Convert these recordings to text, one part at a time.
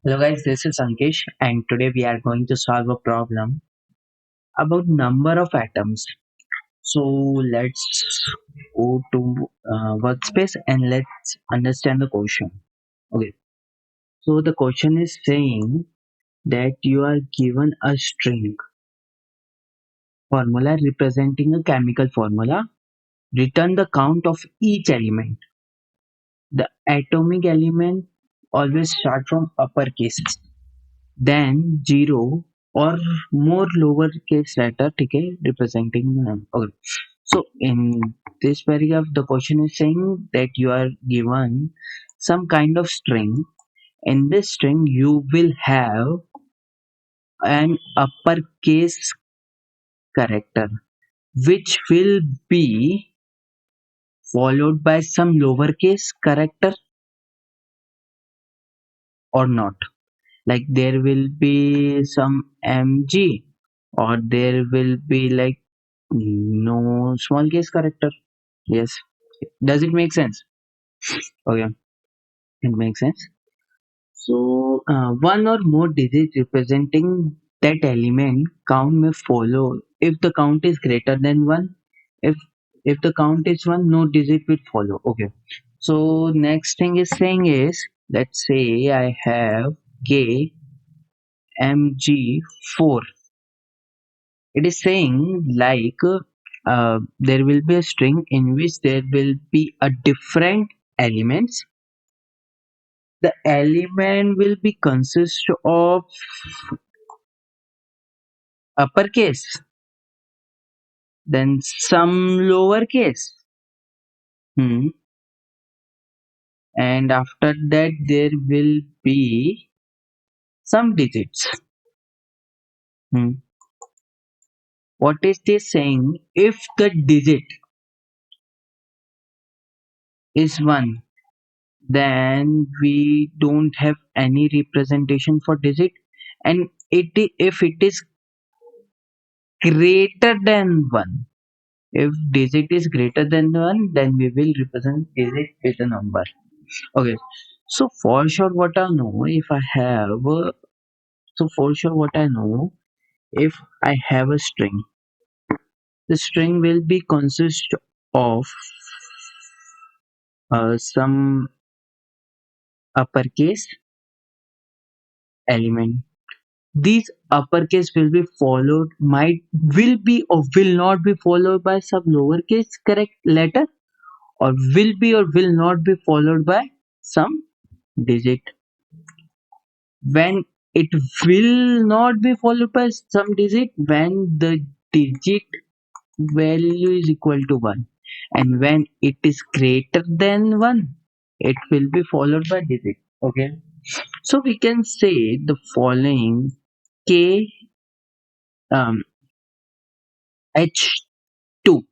Hello guys, this is Ankesh and today we are going to solve a problem about number of atoms. So let's go to workspace and let's understand the question. Okay, so the question is saying that you are given a string formula representing a chemical formula. Return the count of each element. The atomic element always start from uppercase. Then zero or more lowercase letter ठीक है representing okay. So in this paragraph the question is saying that you are given some kind of string. In this string you will have an uppercase character which will be followed by some lowercase character or not. Like there will be some mg or there will be like no small case character. Yes, does it make sense? Okay, it makes sense. So one or more digits representing that element count may follow if the count is greater than one. If if the count is one, no digit will follow. Okay, so next thing is saying is, let's say I have k mg4. It is saying like there will be a string in which there will be a different elements. The element will be consist of uppercase, then some lowercase, hmm. And after that there will be some digits. Hmm. What is this saying? If the digit is 1, then we don't have any representation for digit, and if it is greater than 1, if digit is greater than 1, then we will represent digit with a number. Okay, so for sure what I know, if I have so for sure what I know, if I have a string, the string will be consist of some uppercase element. These uppercase will be followed, might will be or will not be followed by some lowercase correct letter, or will be or will not be followed by some digit. When it will not be followed by some digit, when the digit value is equal to 1, and when it is greater than 1, it will be followed by digit. Okay, so we can say the following: k um, h2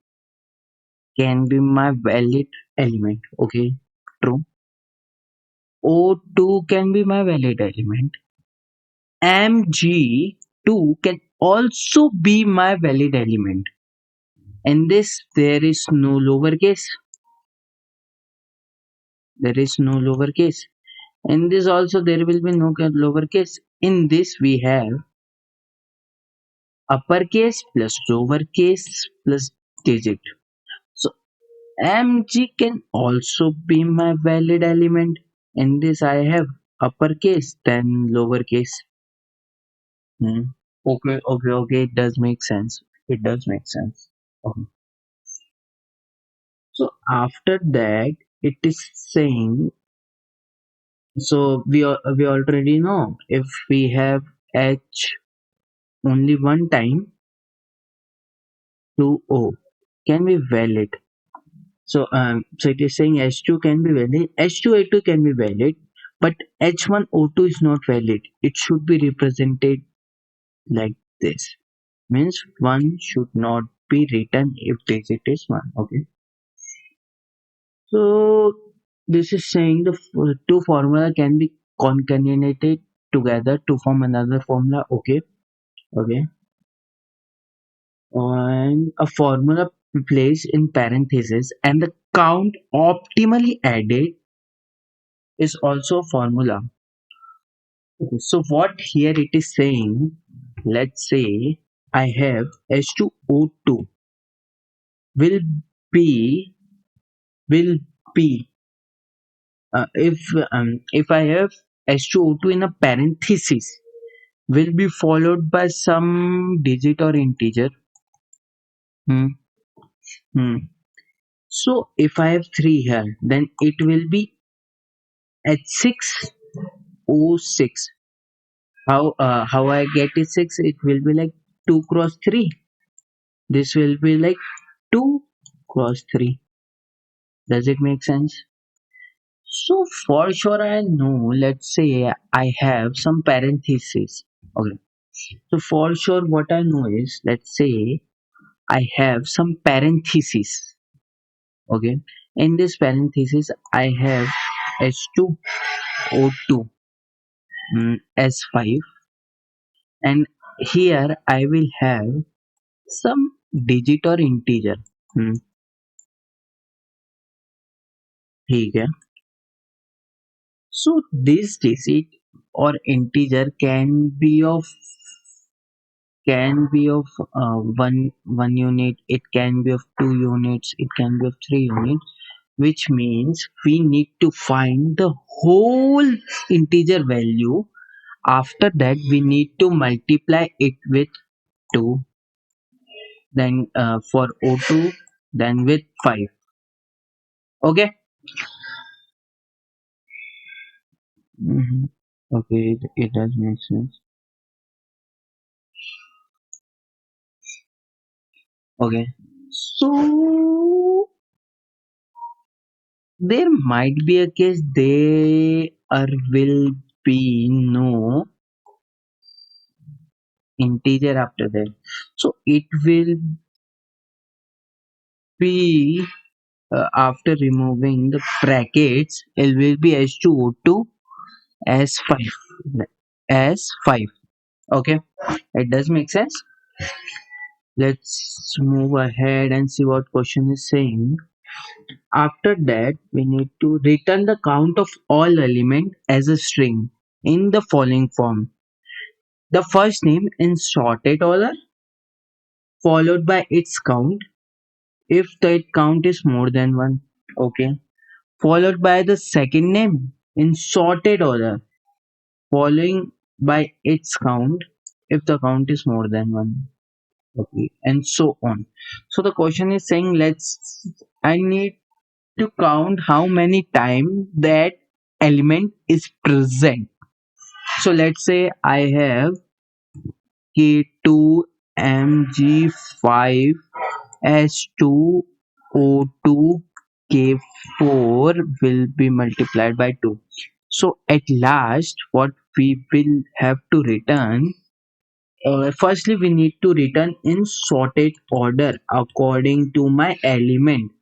can be my valid element. Okay, true. O2 can be my valid element. Mg2 can also be my valid element. In this, there is no lowercase. There is no lowercase. In this also, there will be no lowercase. In this, we have uppercase plus lowercase plus digit. So, Mg can also be my valid element. In this, I have uppercase, then lowercase. Hmm. Okay. It does make sense. It does make sense. Okay. So after that, it is saying, so we already know if we have H only one time, 2O can be valid. So it is saying H2 can be valid, H2A2 can be valid, but H1O2 is not valid. It should be represented like this. Means 1 should not be written if digit is 1. Okay. So this is saying the two formula can be concatenated together to form another formula. Okay, okay. And a formula placed in parentheses and the count optimally added is also a formula. So what here it is saying, let's say I have H2O2 will be will be if I have H2O2 in a parenthesis will be followed by some digit or integer. Hmm. Hmm. So if I have 3 here, then it will be H6O6. How I get it 6? It will be like 2 cross 3. This will be like 2 cross 3. Does it make sense? So for sure I know, let's say I have some parentheses. Okay. So for sure what I know is, let's say I have some parentheses. Okay. In this parenthesis I have H2O2 S5, and here I will have some digit or integer. Hmm, ठीक है. So this digit or integer can be of one unit, it can be of 2 units, it can be of 3 units, which means we need to find the whole integer value. After that we need to multiply it with 2, then for O2, then with 5. Okay. Mhm. Okay, it does make sense. Okay, so there might be a case there will be no integer after that. So it will be after removing the brackets, it will be H2O2 S5 S5. Okay, it does make sense. Let's move ahead and see what question is saying. After that, we need to return the count of all element as a string in the following form. The first name in sorted order, followed by its count if the count is more than one. Okay. Followed by the second name in sorted order, following by its count if the count is more than one. Okay. And so on. So the question is saying, I need to count how many times that element is present. So let's say I have K2Mg5 H2O2 K4 will be multiplied by 2. So at last what we will have to return, firstly we need to return in sorted order according to my element.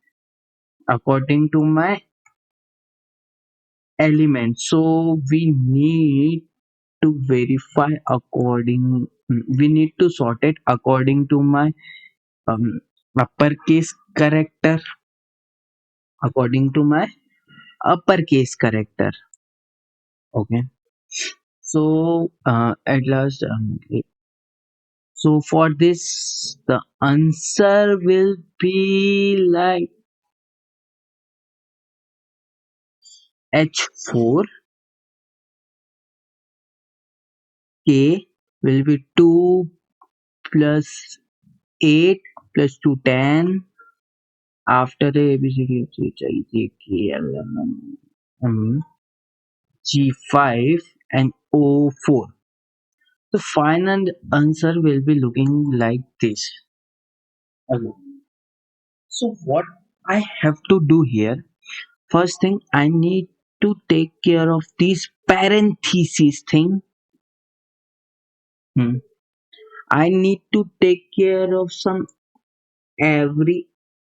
So we need to sort it according to my um, uppercase character according to my uppercase character. Okay. So at last, so for this the answer will be like H4. K will be 2 plus 8 plus 2 10. After the ABCD G5 and O4. The final answer will be looking like this. Okay. So what I have to do here, first thing I need to take care of this parenthesis thing. Hmm. I need to take care of some every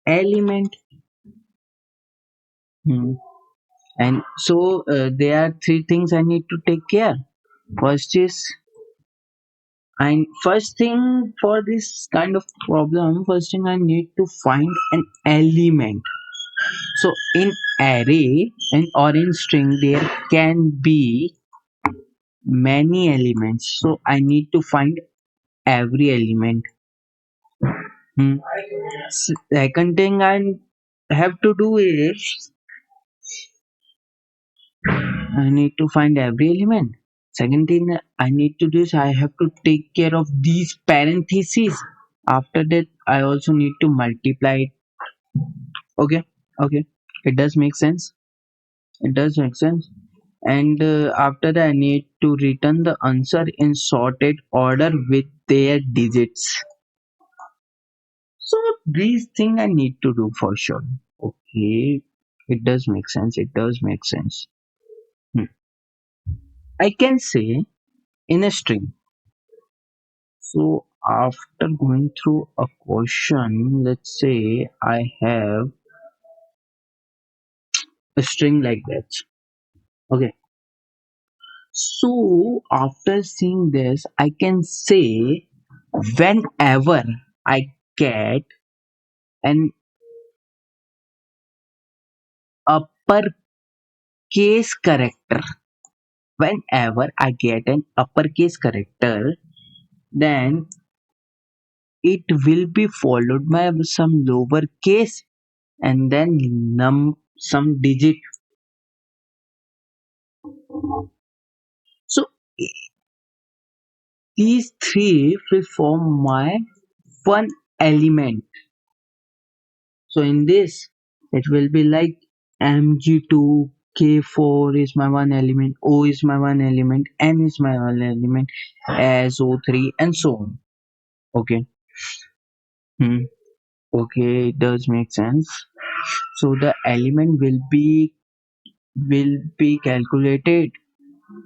element. Hmm. And so there are three things I need to take care. First is, and first thing for this kind of problem, first thing I need to find an element. So in array and or in string there can be many elements, so I need to find every element. Hmm. Second thing I have to do is I need to find every element. Second thing I need to do is I have to take care of these parentheses. After that, I also need to multiply it. Okay, okay, it does make sense. It does make sense. And after that, I need to return the answer in sorted order with their digits. So these things I need to do for sure. Okay, it does make sense. It does make sense. Hmm. I can say in a string. So after going through a question, let's say I have a string like that. Okay. So after seeing this, I can say whenever I get an uppercase character, whenever I get an uppercase character, then it will be followed by some lowercase and then some digit. So these three will form my one element. So in this, it will be like mg2 k4 is my one element, o is my one element, n is my one element, as o3 and so on. Okay. Hmm. Okay, it does make sense. So the element will be calculated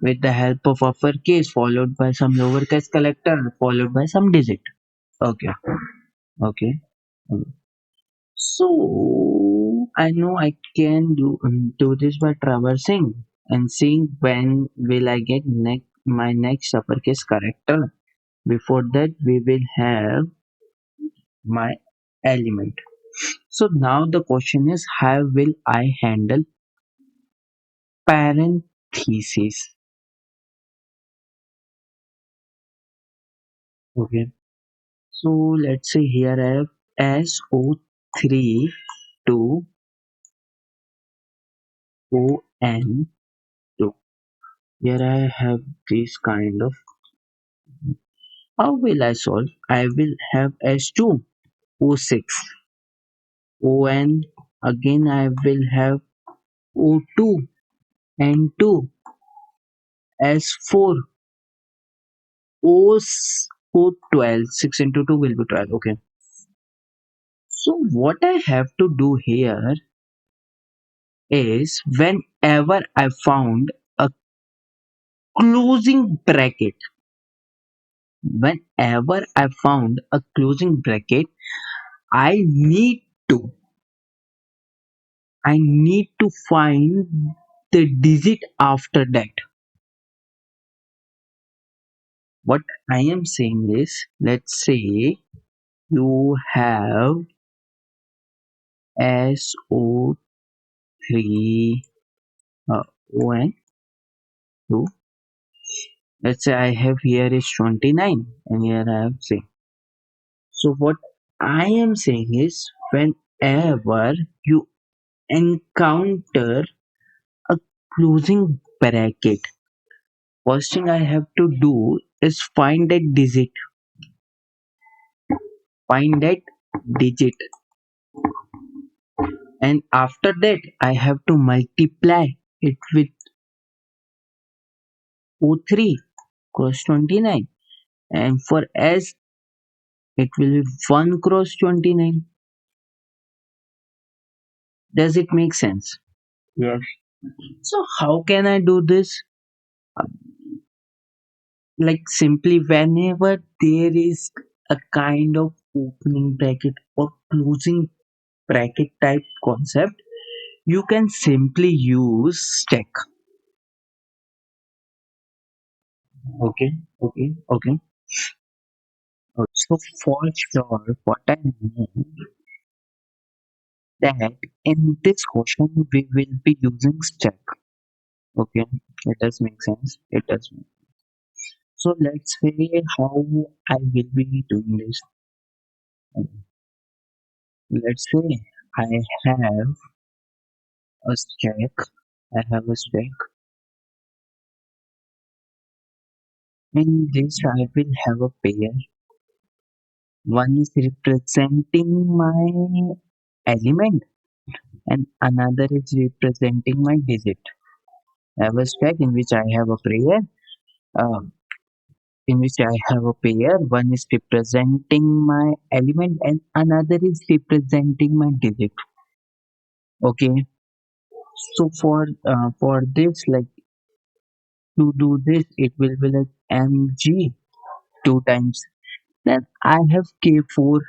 with the help of uppercase followed by some lowercase character followed by some digit. Okay. Okay. So I know I can do this by traversing and seeing when will I get my next uppercase character. Before that, we will have my element. So now the question is, how will I handle parentheses? Okay. So let's say here I have SO3 to ON2. Here I have this kind of. How will I solve? I will have S2 O6 ON. Again I will have O2 N2 S4 O12. 6 into 2 will be 12. Okay. So what I have to do here is whenever I found a closing bracket, whenever I found a closing bracket, I need to I need to find the digit after that. What I am saying is, let's say you have SO3 ON2. Let's say I have here is 29 and here I have 6. So what I am saying is whenever you encounter a closing bracket, first thing I have to do is find that digit, and after that I have to multiply it with O3 cross 29, and for S it will be 1 cross 29. Does it make sense? Yes. So how can I do this? Like simply whenever there is a kind of opening bracket or closing bracket type concept, you can simply use stack. Okay, okay, okay. So for sure, what I know that in this question we will be using stack. Okay, it does make sense. It does. So let's say how I will be doing this. Let's say I have a stack. I have a stack. In this, I will have a pair. One is representing my element, and another is representing my digit. I have a stack in which I have a pair. Uh, in which I have a pair. One is representing my element, and another is representing my digit. Okay. So for this, like to do this, it will be like mg two times. Then I have k4,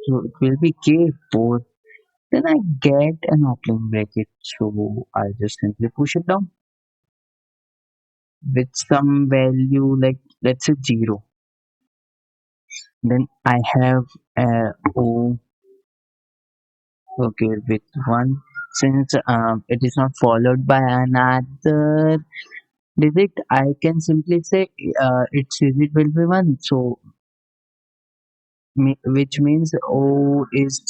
so it will be k4. Then I get an opening bracket, so I just simply push it down with some value like let's say 0. Then I have o, okay, with 1. Since it is not followed by another digit, I can simply say its digit will be 1. So which means o is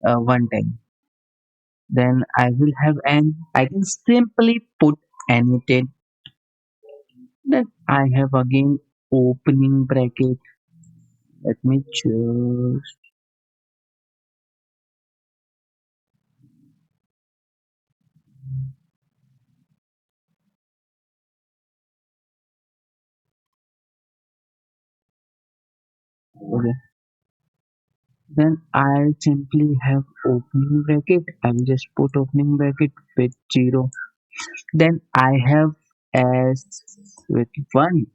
1 time. Then I will have n. I can simply put anything. Then I have again opening bracket. Let me choose. Okay. Then I simply have opening bracket. I will just put opening bracket with 0. Then I have S with 1.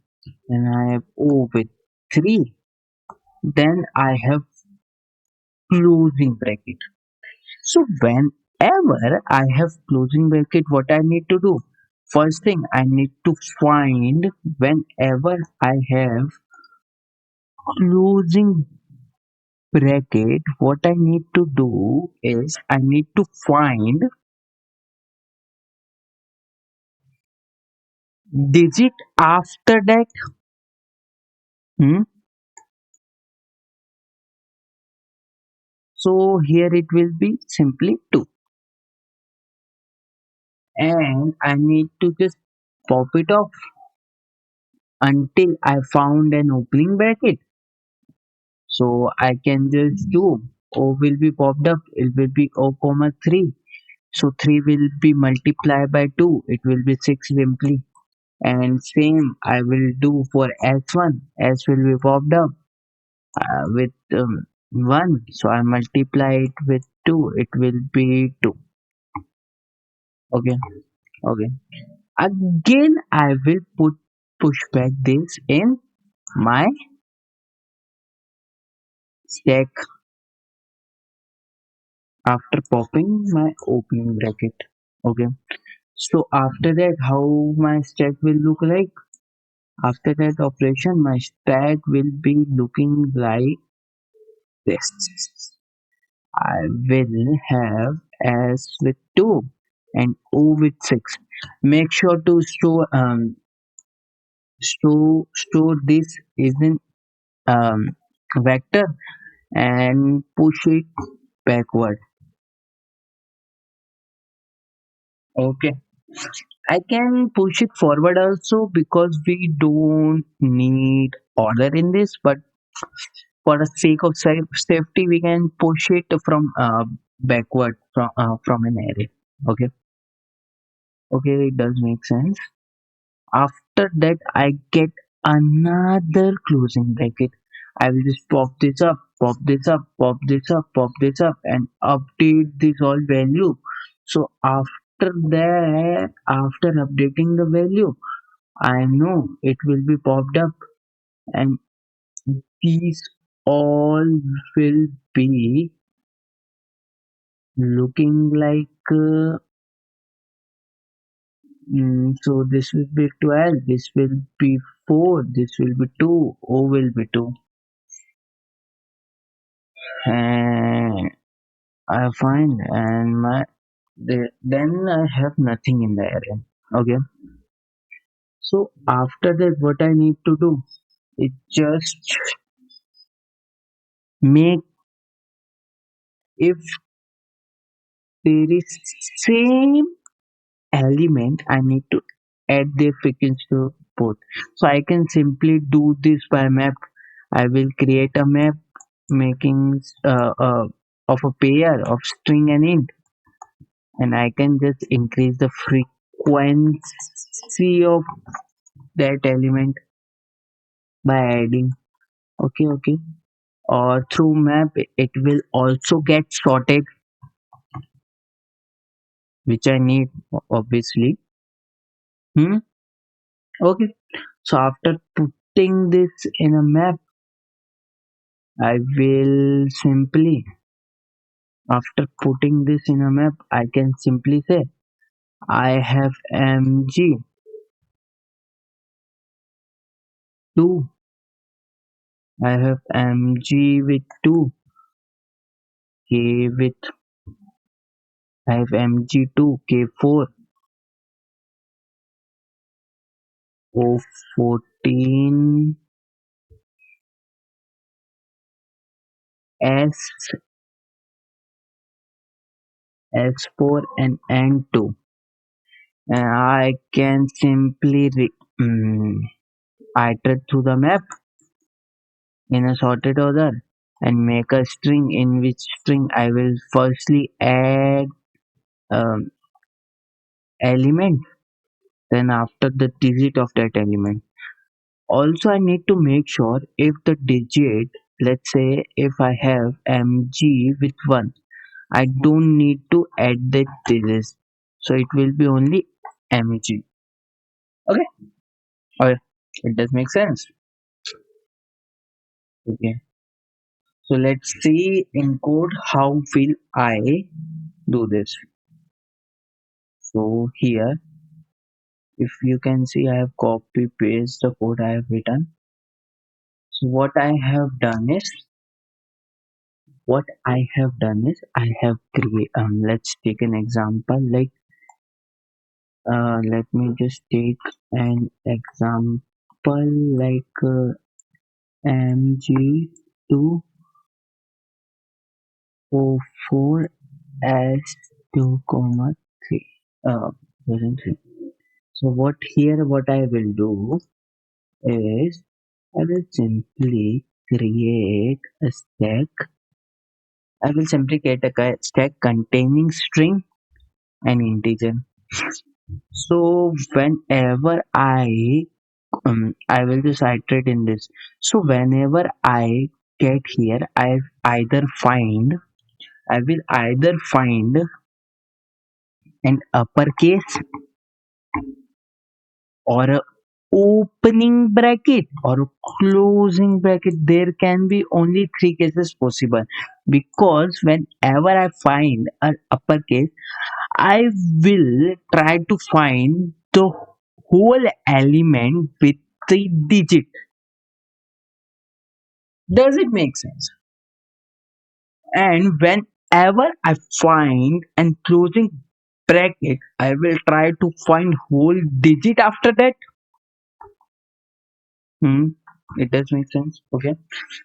Then I have O with 3. Then I have closing bracket. So whenever I have closing bracket, what I need to do? First thing I need to find whenever I have closing bracket, what I need to do is I need to find digit after that. Hmm? So here it will be simply 2, and I need to just pop it off until I found an opening bracket. So I can just do O will be popped up, it will be O comma 3. So 3 will be multiplied by 2, it will be 6 simply. And same I will do for S1, S will be popped up with 1. So I multiply it with 2, it will be 2. Okay, okay. Again, I will push back this in my stack after popping my opening bracket. Okay. So after that, how my stack will look like? After that operation, my stack will be looking like this. I will have S with 2 and O with 6. Make sure to store this is in vector and push it backward. Okay. I can push it forward also because we don't need order in this, but for the sake of safety, we can push it from backward from an array. Okay, okay, it does make sense. After that, I get another closing bracket. I will just pop this up, pop this up, pop this up, pop this up, and update this all value. So after that, after updating the value, I know it will be popped up, and these all will be looking like so this will be 12, this will be 4, this will be 2, O will be 2, and I find and then I have nothing in the array. Okay, So after that, what I need to do is just make, if there is same element, I need to add their frequency to both. So I can simply do this by map. I will create a map making of a pair of string and int, and I can just increase the frequency of that element by adding. Okay. Or through map, it will also get sorted, which I need, obviously. Hmm? Okay. So after putting this in a map, I will simply, after putting this in a map, I can simply say I have mg2, I have mg with 2, k with, I have mg2, k4, o14, s, s4, and n2. And I can simply iterate through the map in a sorted order and make a string, in which string I will firstly add um, element, then after the digit of that element. Also, I need to make sure if the digit, let's say if I have mg with 1, I don't need to add the digits, so it will be only mg. Okay, or it does make sense. Okay, so let's see in code how will I do this. So here, if you can see, I have copy paste the code I have written. So what I have done is I have create. Let's take an example. Like, let me just take an example like mg2 o4 s2 comma 3. Wasn't 3. So what I will do is I will simply create a stack. I will simply create a stack containing string and integer. So whenever I will just iterate in this. So whenever I get here, I will either find an uppercase or a opening bracket or a closing bracket. There can be only three cases possible, because whenever I find an uppercase, I will try to find the whole element with the digit. Does it make sense? And whenever I find an closing bracket, I will try to find whole digit after that. Hmm. It does make sense. Okay.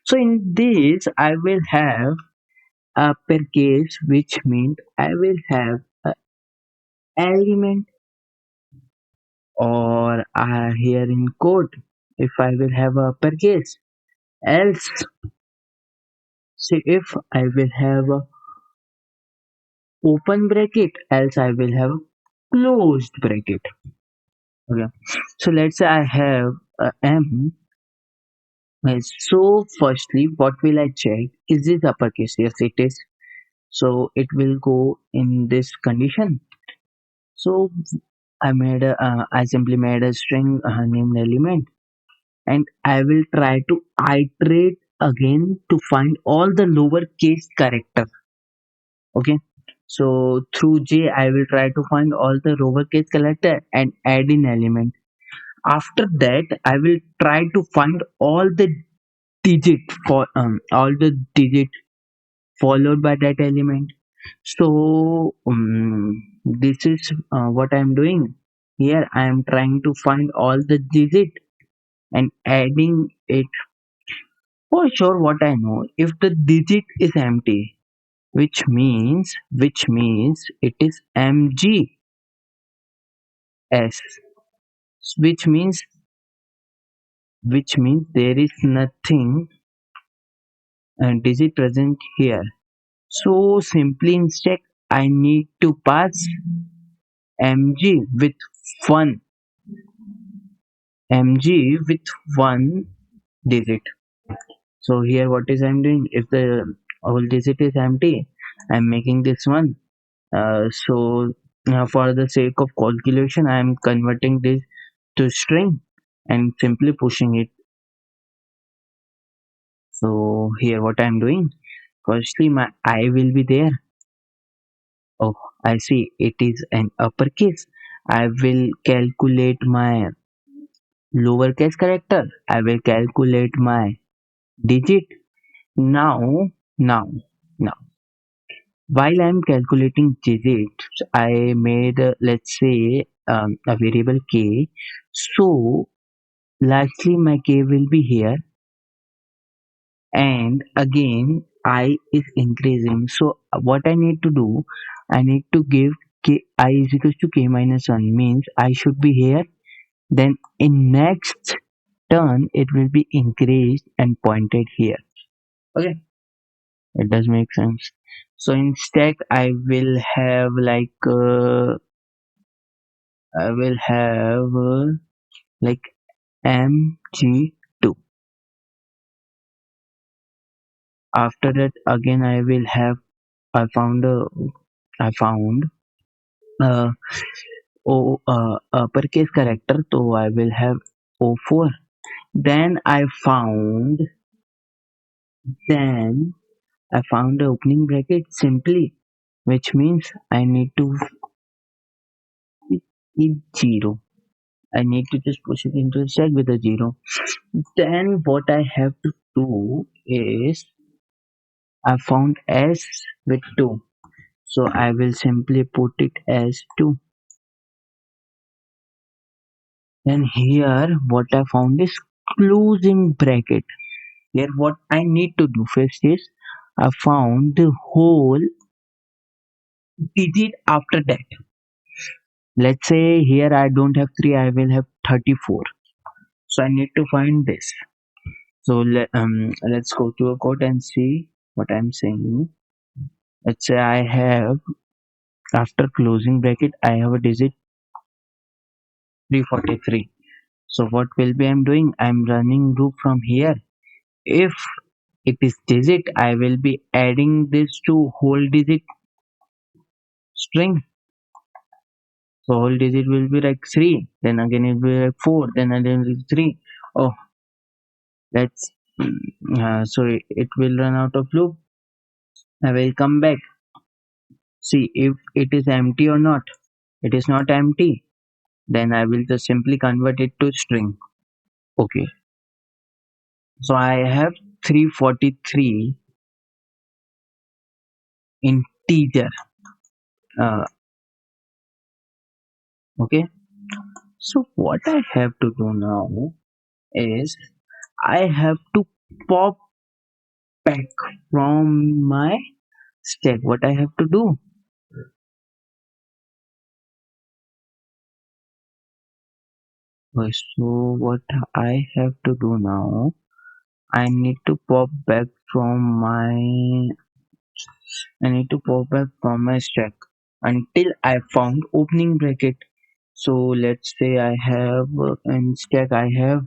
So in this, I will have uppercase, which means I will have a element, or here in code, if I will have a uppercase, else, say if I will have a open bracket, else I will have a closed bracket. Okay. So let's say I have a m. So firstly, what will I check? Is this uppercase? Yes, it is. So it will go in this condition. So I simply made a string named element, and I will try to iterate again to find all the lowercase character. Okay. So through J, I will try to find all the lowercase character and add in element. After that, I will try to find all the digit followed by that element. So this is what I'm doing here I am trying to find all the digit and adding it. For sure, what I know, if the digit is empty, which means it is mgs, which means there is nothing digit present here. So simply instead I need to pass mg with one mg with one digit. So here what is I'm doing, if the whole digit is empty, I'm making this one. For the sake of calculation, I am converting this to string and simply pushing it. So here what I'm doing, firstly my I will be there. Oh, I see, it is an uppercase. I will calculate my lowercase character. I will calculate my digit. Now, now, now. While I'm calculating digits, I made let's say a variable k. So lastly, my k will be here, and again I is increasing. So what I need to do, I need to give k I is equals to k minus 1, means I should be here. Then in next turn, it will be increased and pointed here. Okay, it does make sense. So in stack, I will have I will have like mg2. After that, again I will have I found uh, uppercase character, so I will have O4. Then then I found the opening bracket simply, which means I need to hit 0. I need to just push it into the stack with a 0. Then what I have to do is I found S with 2. So I will simply put it as 2. Then here what I found is closing bracket. Here what I need to do first is I found the whole digit after that. Let's say here I don't have 3, I will have 34. So I need to find this. So let's go to a code and see what I'm saying. Let's say I have, after closing bracket, I have a digit 343. So what will be I'm doing? I'm running loop from here. If it is digit, I will be adding this to whole digit string. So whole digit will be like 3, then again it will be like 4, then again it is 3. Oh, that's so it will run out of loop. I will come back, see if it is empty or not. It is not empty, then I will just simply convert it to string. Okay, so I have 343 integer. Uh, okay, so what I have to do now is I have to pop back from my stack. What I have to do? Okay, so what I have to do now? I need to pop back from my stack until I found opening bracket. So let's say I have in stack I have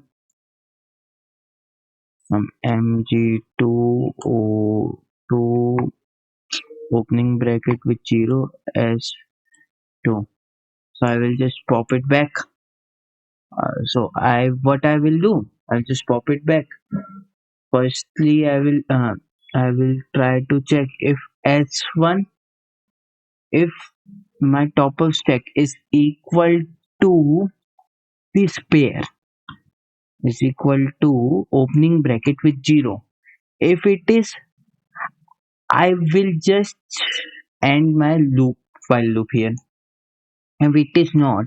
mg2 opening bracket with 0 as 2. So I will just pop it back. So what I will do, I'll just pop it back. Firstly, I will try to check if s1, if my top of stack is equal to this pair, is equal to opening bracket with 0. If it is, I will just end my loop while loop here. If it is not,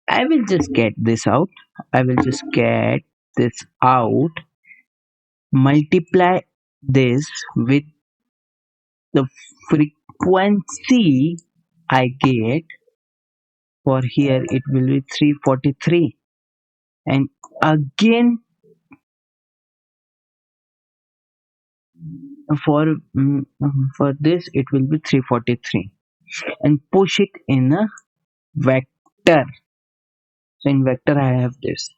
I will just get this out. I will just get this out, multiply this with the frequency I get. For here it will be 343, and again for for this it will be 343, and push it in a vector. So in vector I have this.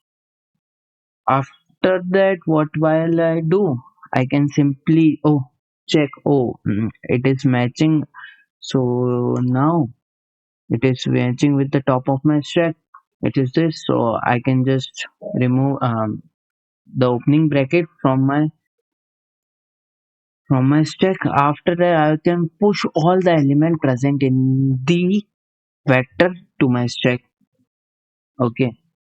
After that, what will I do? I can simply check. It is matching. So now it is matching with the top of my stack. It is this. So I can just remove the opening bracket from my stack. After that, I can push all the element present in the vector to my stack. Okay,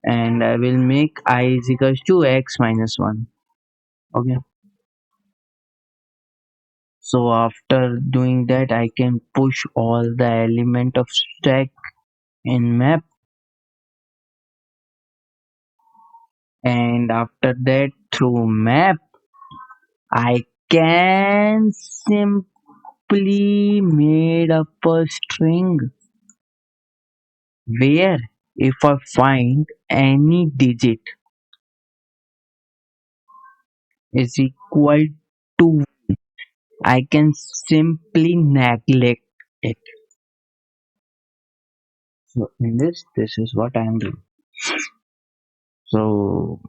and I will make I is equals to x minus 1. Okay, so after doing that I can push all the element of stack in map, and after that through map I can simply made up a string where if I find any digit is equal to, I can simply neglect it. So in this is what I am doing. So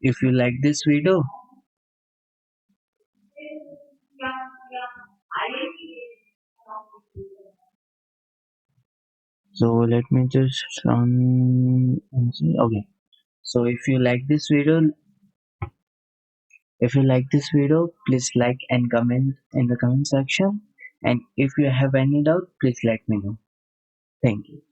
if you like this video, so let me just run and see. Okay, so if you like this video, please like and comment in the comment section, and if you have any doubt, please let me know. Thank you.